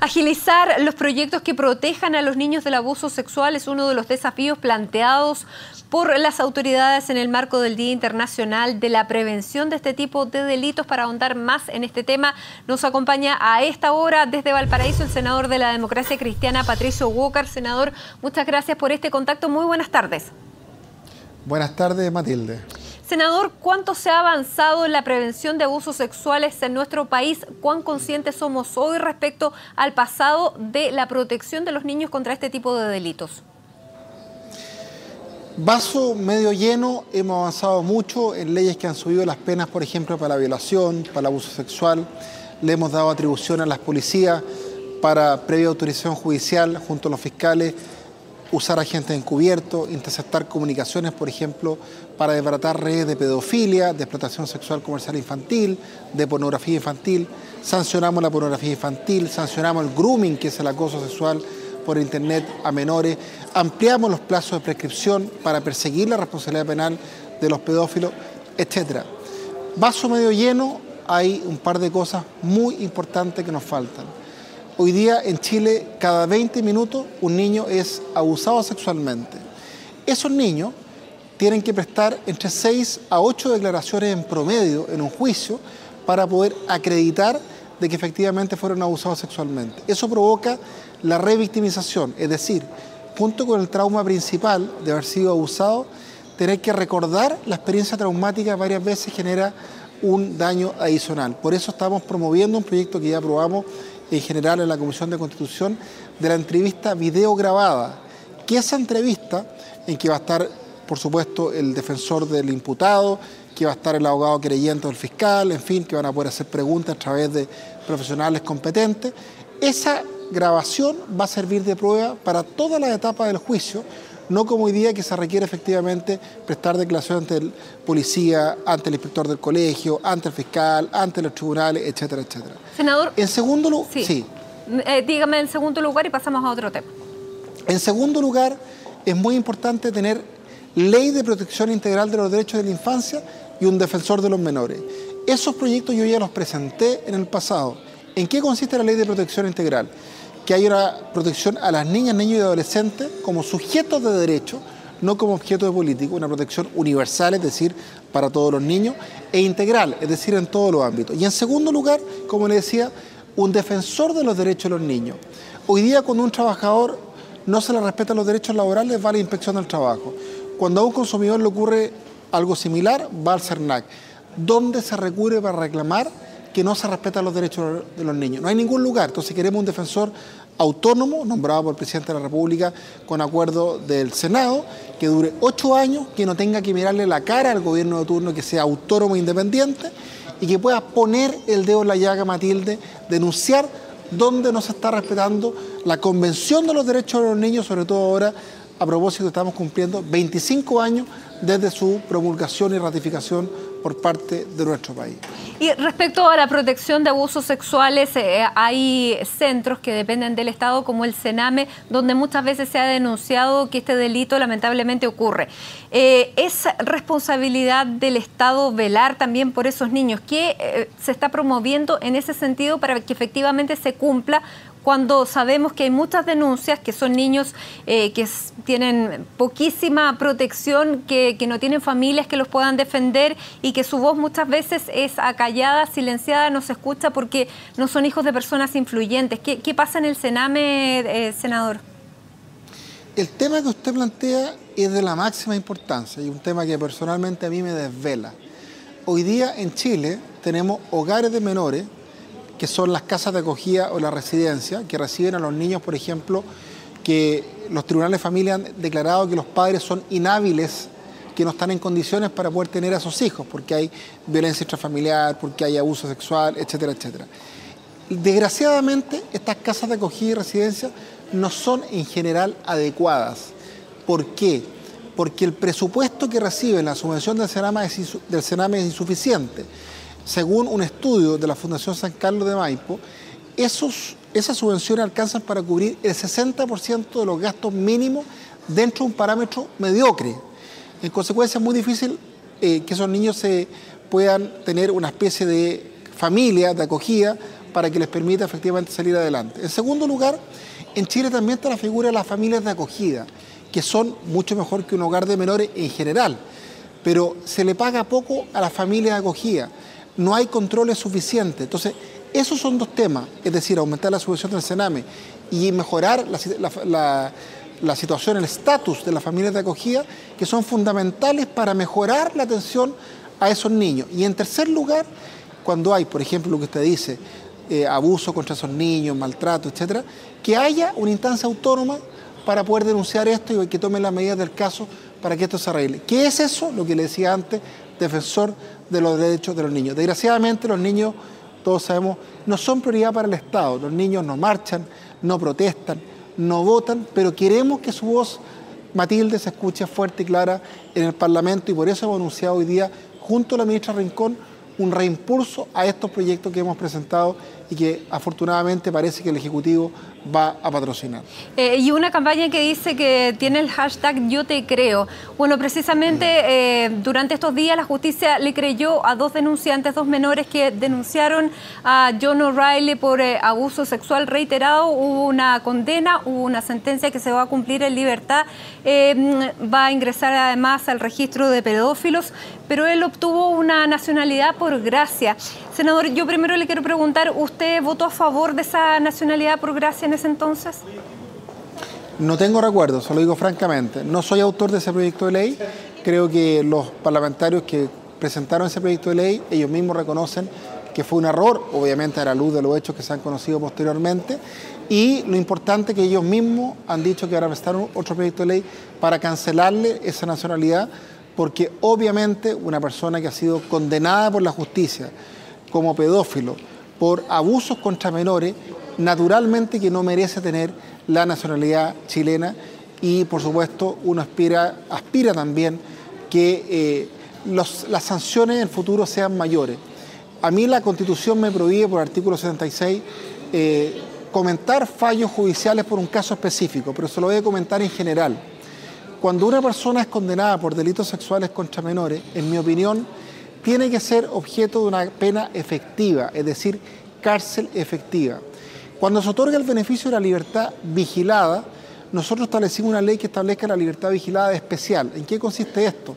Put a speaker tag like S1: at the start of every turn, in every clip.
S1: Agilizar los proyectos que protejan a los niños del abuso sexual es uno de los desafíos planteados por las autoridades en el marco del Día Internacional de la Prevención de este tipo de delitos. Para ahondar más en este tema, nos acompaña a esta hora desde Valparaíso el senador de la Democracia Cristiana, Patricio Walker. Senador, muchas gracias por este contacto. Muy buenas tardes.
S2: Buenas tardes, Matilde.
S1: Senador, ¿cuánto se ha avanzado en la prevención de abusos sexuales en nuestro país? ¿Cuán conscientes somos hoy respecto al pasado de la protección de los niños contra este tipo de delitos?
S2: Vaso medio lleno, hemos avanzado mucho en leyes que han subido las penas, por ejemplo, para la violación, para el abuso sexual. Le hemos dado atribución a las policías para previa autorización judicial junto a los fiscales, usar agentes encubiertos, interceptar comunicaciones, por ejemplo, para desbaratar redes de pedofilia, de explotación sexual comercial infantil, de pornografía infantil. Sancionamos la pornografía infantil, sancionamos el grooming, que es el acoso sexual por internet a menores. Ampliamos los plazos de prescripción para perseguir la responsabilidad penal de los pedófilos, etc. Vaso medio lleno, hay un par de cosas muy importantes que nos faltan. Hoy día en Chile, cada 20 minutos un niño es abusado sexualmente. Esos niños tienen que prestar entre 6 a 8 declaraciones en promedio en un juicio para poder acreditar de que efectivamente fueron abusados sexualmente. Eso provoca la revictimización, es decir, junto con el trauma principal de haber sido abusado, tener que recordar la experiencia traumática varias veces genera un daño adicional. Por eso estamos promoviendo un proyecto que ya aprobamos en general en la Comisión de Constitución, de la entrevista video grabada, que esa entrevista, en que va a estar, por supuesto, el defensor del imputado, que va a estar el abogado querellante o el fiscal, en fin, que van a poder hacer preguntas a través de profesionales competentes, esa grabación va a servir de prueba para todas las etapas del juicio, no como hoy día que se requiere efectivamente prestar declaración ante el policía, ante el inspector del colegio, ante el fiscal, ante los tribunales, etcétera, etcétera.
S1: Senador.
S2: En segundo lugar, sí.
S1: Dígame en segundo lugar y pasamos a otro tema.
S2: En segundo lugar, es muy importante tener ley de protección integral de los derechos de la infancia y un defensor de los menores. Esos proyectos yo ya los presenté en el pasado. ¿En qué consiste la ley de protección integral? Que hay una protección a las niñas, niños y adolescentes como sujetos de derecho, no como objeto de político, una protección universal, es decir, para todos los niños, e integral, es decir, en todos los ámbitos. Y en segundo lugar, como le decía, un defensor de los derechos de los niños. Hoy día, cuando a un trabajador no se le respetan los derechos laborales, va a la inspección del trabajo. Cuando a un consumidor le ocurre algo similar, va al CERNAC. ¿Dónde se recurre para reclamar que no se respetan los derechos de los niños? No hay ningún lugar. Entonces queremos un defensor autónomo, nombrado por el presidente de la República con acuerdo del Senado, que dure 8 años, que no tenga que mirarle la cara al gobierno de turno, que sea autónomo e independiente y que pueda poner el dedo en la llaga, Matilde, denunciar dónde no se está respetando la Convención de los Derechos de los Niños, sobre todo ahora, a propósito que estamos cumpliendo 25 años desde su promulgación y ratificación por parte de nuestro país.
S1: Y respecto a la protección de abusos sexuales, hay centros que dependen del Estado, como el CENAME, donde muchas veces se ha denunciado que este delito lamentablemente ocurre. ¿Es responsabilidad del Estado velar también por esos niños? ¿Qué se está promoviendo en ese sentido para que efectivamente se cumpla cuando sabemos que hay muchas denuncias, que son niños que tienen poquísima protección, que no tienen familias que los puedan defender y que su voz muchas veces es acallada, silenciada, no se escucha porque no son hijos de personas influyentes? ¿Qué pasa en el CENAME, senador?
S2: El tema que usted plantea es de la máxima importancia y un tema que personalmente a mí me desvela. Hoy día en Chile tenemos hogares de menores, que son las casas de acogida o la residencia, que reciben a los niños, por ejemplo, que los tribunales de familia han declarado que los padres son inhábiles, que no están en condiciones para poder tener a sus hijos, porque hay violencia intrafamiliar, porque hay abuso sexual, etcétera, etcétera. Desgraciadamente, estas casas de acogida y residencia no son en general adecuadas. ¿Por qué? Porque el presupuesto que reciben la subvención del CENAME es insuficiente. Según un estudio de la Fundación San Carlos de Maipo, esas subvenciones alcanzan para cubrir el 60% de los gastos mínimos dentro de un parámetro mediocre. En consecuencia, es muy difícil que esos niños puedan tener una especie de familia de acogida para que les permita efectivamente salir adelante. En segundo lugar, en Chile también está la figura de las familias de acogida, que son mucho mejor que un hogar de menores en general, pero se le paga poco a las familias de acogida, no hay controles suficientes. Entonces, esos son dos temas, es decir, aumentar la subvención del Sename y mejorar la situación, el estatus de las familias de acogida, que son fundamentales para mejorar la atención a esos niños. Y en tercer lugar, cuando hay, por ejemplo, lo que usted dice, abuso contra esos niños, maltrato, etcétera, que haya una instancia autónoma para poder denunciar esto y que tomen las medidas del caso para que esto se arregle. ¿Qué es eso? Lo que le decía antes, defensor de los derechos de los niños. Desgraciadamente los niños, todos sabemos, no son prioridad para el Estado. Los niños no marchan, no protestan, no votan, pero queremos que su voz, Matilde, se escuche fuerte y clara en el Parlamento, y por eso hemos anunciado hoy día, junto a la ministra Rincón, un reimpulso a estos proyectos que hemos presentado y que afortunadamente parece que el Ejecutivo va a patrocinar.
S1: Y una campaña que dice que tiene el hashtag Yo Te Creo. Bueno, precisamente durante estos días la justicia le creyó a dos denunciantes, dos menores que denunciaron a John O'Reilly por abuso sexual reiterado. Hubo una condena, hubo una sentencia que se va a cumplir en libertad. Va a ingresar además al registro de pedófilos, pero él obtuvo una nacionalidad por gracia. Senador, yo primero le quiero preguntar, ¿usted votó a favor de esa nacionalidad por gracia en ese entonces?
S2: No tengo recuerdo, se lo digo francamente. No soy autor de ese proyecto de ley. Creo que los parlamentarios que presentaron ese proyecto de ley, ellos mismos reconocen que fue un error, obviamente a la luz de los hechos que se han conocido posteriormente, y lo importante es que ellos mismos han dicho que ahora presentaron otro proyecto de ley para cancelarle esa nacionalidad, porque obviamente una persona que ha sido condenada por la justicia como pedófilo por abusos contra menores, naturalmente que no merece tener la nacionalidad chilena, y por supuesto uno aspira también que las sanciones en el futuro sean mayores. A mí la Constitución me prohíbe por el artículo 76 comentar fallos judiciales por un caso específico, pero se lo voy a comentar en general. Cuando una persona es condenada por delitos sexuales contra menores, en mi opinión, tiene que ser objeto de una pena efectiva, es decir, cárcel efectiva. Cuando se otorga el beneficio de la libertad vigilada, nosotros establecimos una ley que establezca la libertad vigilada especial. ¿En qué consiste esto?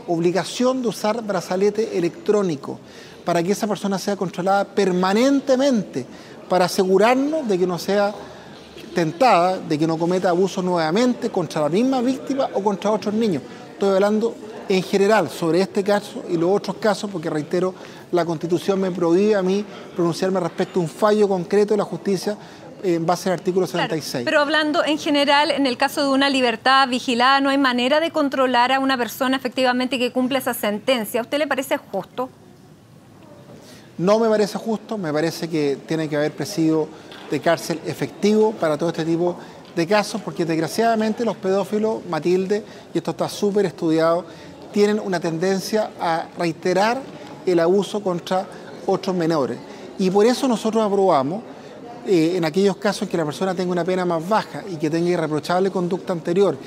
S2: Obligación de usar brazalete electrónico para que esa persona sea controlada permanentemente, para asegurarnos de que no sea tentada, de que no cometa abusos nuevamente contra la misma víctima o contra otros niños. Estoy hablando en general sobre este caso y los otros casos, porque reitero, la Constitución me prohíbe a mí pronunciarme respecto a un fallo concreto de la justicia en base al artículo 76.
S1: Claro, pero hablando en general, en el caso de una libertad vigilada, ¿no hay manera de controlar a una persona efectivamente que cumple esa sentencia? ¿A usted le parece justo?
S2: No me parece justo, me parece que tiene que haber presidio de cárcel efectivo para todo este tipo de casos, porque desgraciadamente los pedófilos, Matilde, y esto está súper estudiado, tienen una tendencia a reiterar el abuso contra otros menores. Y por eso nosotros aprobamos, en aquellos casos en que la persona tenga una pena más baja y que tenga irreprochable conducta anterior,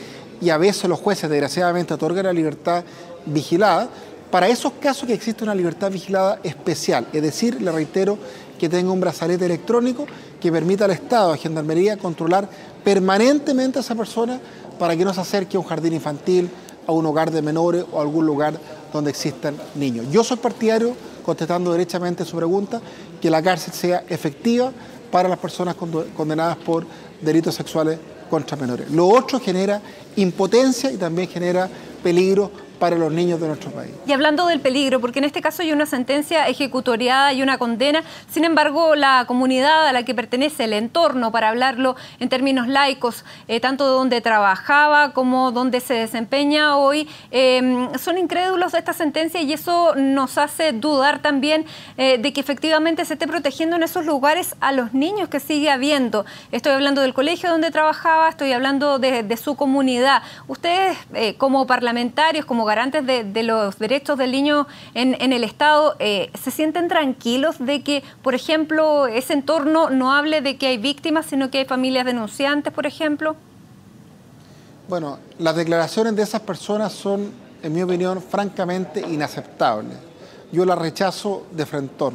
S2: y a veces los jueces desgraciadamente otorgan la libertad vigilada, para esos casos que existe una libertad vigilada especial, es decir, le reitero, que tenga un brazalete electrónico que permita al Estado, a Gendarmería, controlar permanentemente a esa persona para que no se acerque a un jardín infantil, a un hogar de menores o a algún lugar donde existan niños. Yo soy partidario, contestando derechamente su pregunta, que la cárcel sea efectiva para las personas condenadas por delitos sexuales contra menores. Lo otro genera impotencia y también genera peligro para los niños de nuestro país.
S1: Y hablando del peligro, porque en este caso hay una sentencia ejecutoriada y una condena, sin embargo la comunidad a la que pertenece, el entorno, para hablarlo en términos laicos, tanto donde trabajaba como donde se desempeña hoy, son incrédulos de esta sentencia, y eso nos hace dudar también de que efectivamente se esté protegiendo en esos lugares a los niños que sigue habiendo. Estoy hablando del colegio donde trabajaba, estoy hablando de su comunidad. Ustedes como parlamentarios, como garantes de los derechos del niño en el Estado, ¿se sienten tranquilos de que, por ejemplo, ese entorno no hable de que hay víctimas, sino que hay familias denunciantes, por ejemplo?
S2: Bueno, las declaraciones de esas personas son, en mi opinión, francamente inaceptables. Yo las rechazo de frentón.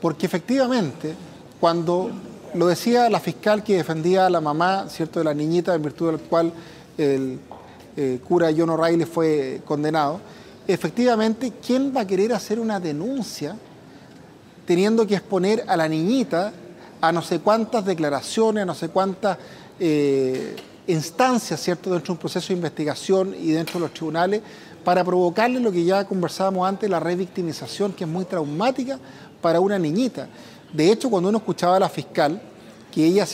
S2: porque efectivamente, cuando lo decía la fiscal que defendía a la mamá, ¿cierto?, de la niñita, en virtud del cual el cura John O'Reilly fue condenado, efectivamente, ¿quién va a querer hacer una denuncia teniendo que exponer a la niñita a no sé cuántas declaraciones, a no sé cuántas instancias, ¿cierto?, dentro de un proceso de investigación y dentro de los tribunales, para provocarle lo que ya conversábamos antes, la revictimización, que es muy traumática para una niñita? De hecho, cuando uno escuchaba a la fiscal, que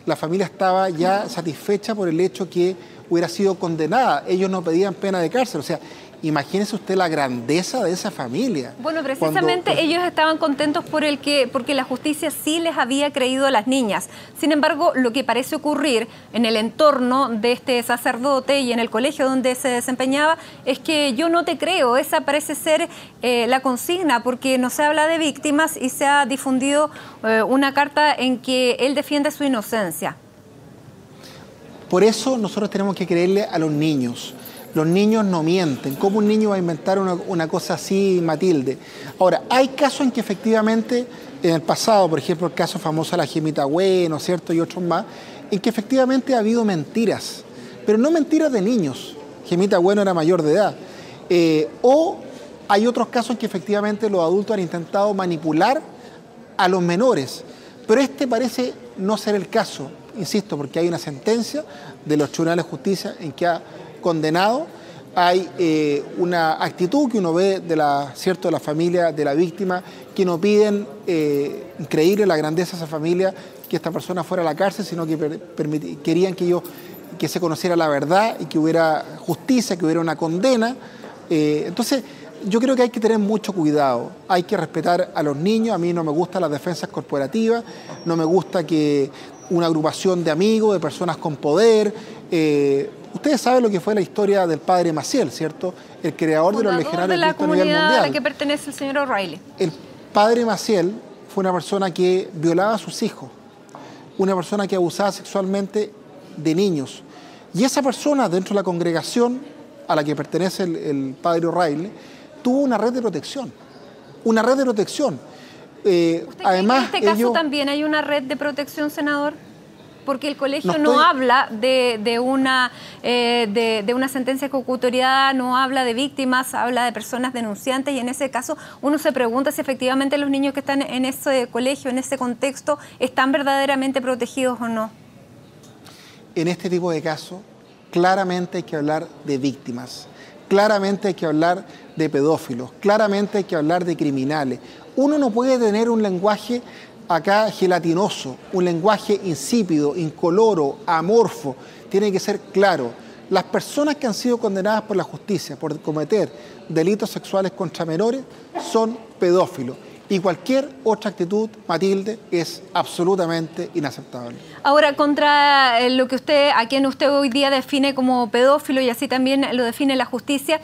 S2: la familia estaba ya satisfecha por el hecho que hubiera sido condenada, ellos no pedían pena de cárcel, o sea, imagínese usted la grandeza de esa familia.
S1: Bueno, precisamente ellos estaban contentos porque la justicia sí les había creído a las niñas. Sin embargo, lo que parece ocurrir en el entorno de este sacerdote y en el colegio donde se desempeñaba es que yo no te creo. Esa parece ser la consigna, porque no se habla de víctimas y se ha difundido una carta en que él defiende su inocencia.
S2: Por eso nosotros tenemos que creerle a los niños. Los niños no mienten. ¿Cómo un niño va a inventar una cosa así, Matilde? Ahora, hay casos en que efectivamente, en el pasado, por ejemplo, el caso famoso de la Gemita Bueno, ¿cierto?, y otros más, en que efectivamente ha habido mentiras, pero no mentiras de niños. Gemita Bueno era mayor de edad. O hay otros casos en que efectivamente los adultos han intentado manipular a los menores, pero este parece no ser el caso, insisto, porque hay una sentencia de los tribunales de justicia en que ha condenado. Hay una actitud que uno ve de la familia de la víctima, que no piden, increíble la grandeza de esa familia, que esta persona fuera a la cárcel, sino que querían que se conociera la verdad y que hubiera justicia, que hubiera una condena. Entonces, yo creo que hay que tener mucho cuidado, hay que respetar a los niños. A mí no me gustan las defensas corporativas, no me gusta que una agrupación de amigos, de personas con poder. Ustedes saben lo que fue la historia del padre Maciel, ¿cierto? El creador de los legionarios de Cristo a nivel mundial.
S1: A la que pertenece el señor O'Reilly.
S2: El padre Maciel fue una persona que violaba a sus hijos, una persona que abusaba sexualmente de niños. Y esa persona, dentro de la congregación a la que pertenece el padre O'Reilly, tuvo una red de protección. Una red de protección.
S1: Además, ¿en este caso también hay una red de protección, senador? Porque el colegio no habla de una sentencia ejecutoriada, no habla de víctimas, habla de personas denunciantes, y en ese caso uno se pregunta si efectivamente los niños que están en ese colegio, en ese contexto, están verdaderamente protegidos o no.
S2: En este tipo de casos, claramente hay que hablar de víctimas, claramente hay que hablar de pedófilos, claramente hay que hablar de criminales. Uno no puede tener un lenguaje acá gelatinoso, un lenguaje insípido, incoloro, amorfo. Tiene que ser claro. Las personas que han sido condenadas por la justicia por cometer delitos sexuales contra menores son pedófilos. Y cualquier otra actitud, Matilde, es absolutamente inaceptable.
S1: Ahora, contra a quien usted hoy día define como pedófilo, y así también lo define la justicia,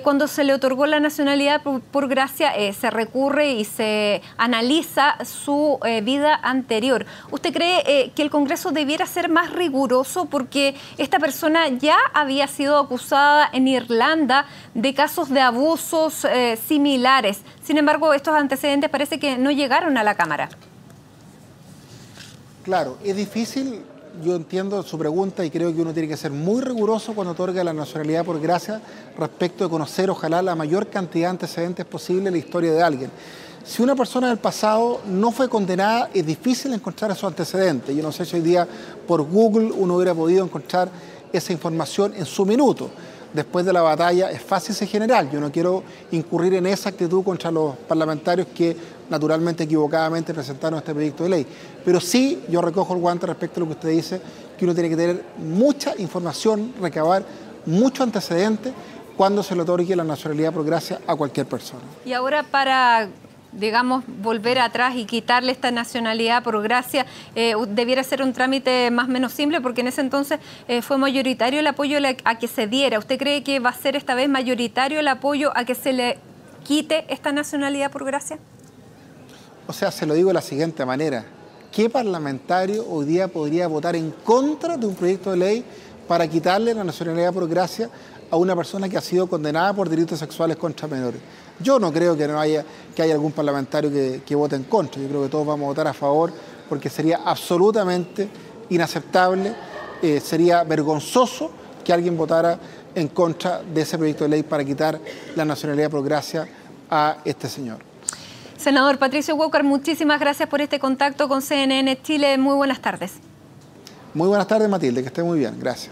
S1: cuando se le otorgó la nacionalidad por gracia, se recurre y se analiza su vida anterior. ¿Usted cree que el Congreso debiera ser más riguroso? Porque esta persona ya había sido acusada en Irlanda de casos de abusos similares. Sin embargo, estos antecedentes parece que no llegaron a la Cámara.
S2: Claro, es difícil, yo entiendo su pregunta y creo que uno tiene que ser muy riguroso cuando otorga la nacionalidad por gracia respecto de conocer, ojalá, la mayor cantidad de antecedentes posible en la historia de alguien. Si una persona del pasado no fue condenada, es difícil encontrar esos antecedentes. Yo no sé si hoy día por Google uno hubiera podido encontrar esa información en su minuto. Después de la batalla es fácil ser general. Yo no quiero incurrir en esa actitud contra los parlamentarios que naturalmente equivocadamente presentaron este proyecto de ley. Pero sí, yo recojo el guante respecto a lo que usted dice, que uno tiene que tener mucha información, recabar mucho antecedente cuando se le otorgue la nacionalidad por gracia a cualquier persona.
S1: Y ahora, para, digamos, volver atrás y quitarle esta nacionalidad por gracia, debiera ser un trámite más o menos simple, porque en ese entonces fue mayoritario el apoyo a que se diera. ¿Usted cree que va a ser esta vez mayoritario el apoyo a que se le quite esta nacionalidad por gracia?
S2: O sea, se lo digo de la siguiente manera. ¿Qué parlamentario hoy día podría votar en contra de un proyecto de ley para quitarle la nacionalidad por gracia a una persona que ha sido condenada por delitos sexuales contra menores. Yo no creo que haya algún parlamentario que vote en contra. Yo creo que todos vamos a votar a favor porque sería absolutamente inaceptable, sería vergonzoso que alguien votara en contra de ese proyecto de ley para quitar la nacionalidad por gracia a este señor.
S1: Senador Patricio Walker, muchísimas gracias por este contacto con CNN Chile. Muy buenas tardes.
S2: Muy buenas tardes, Matilde, que esté muy bien. Gracias.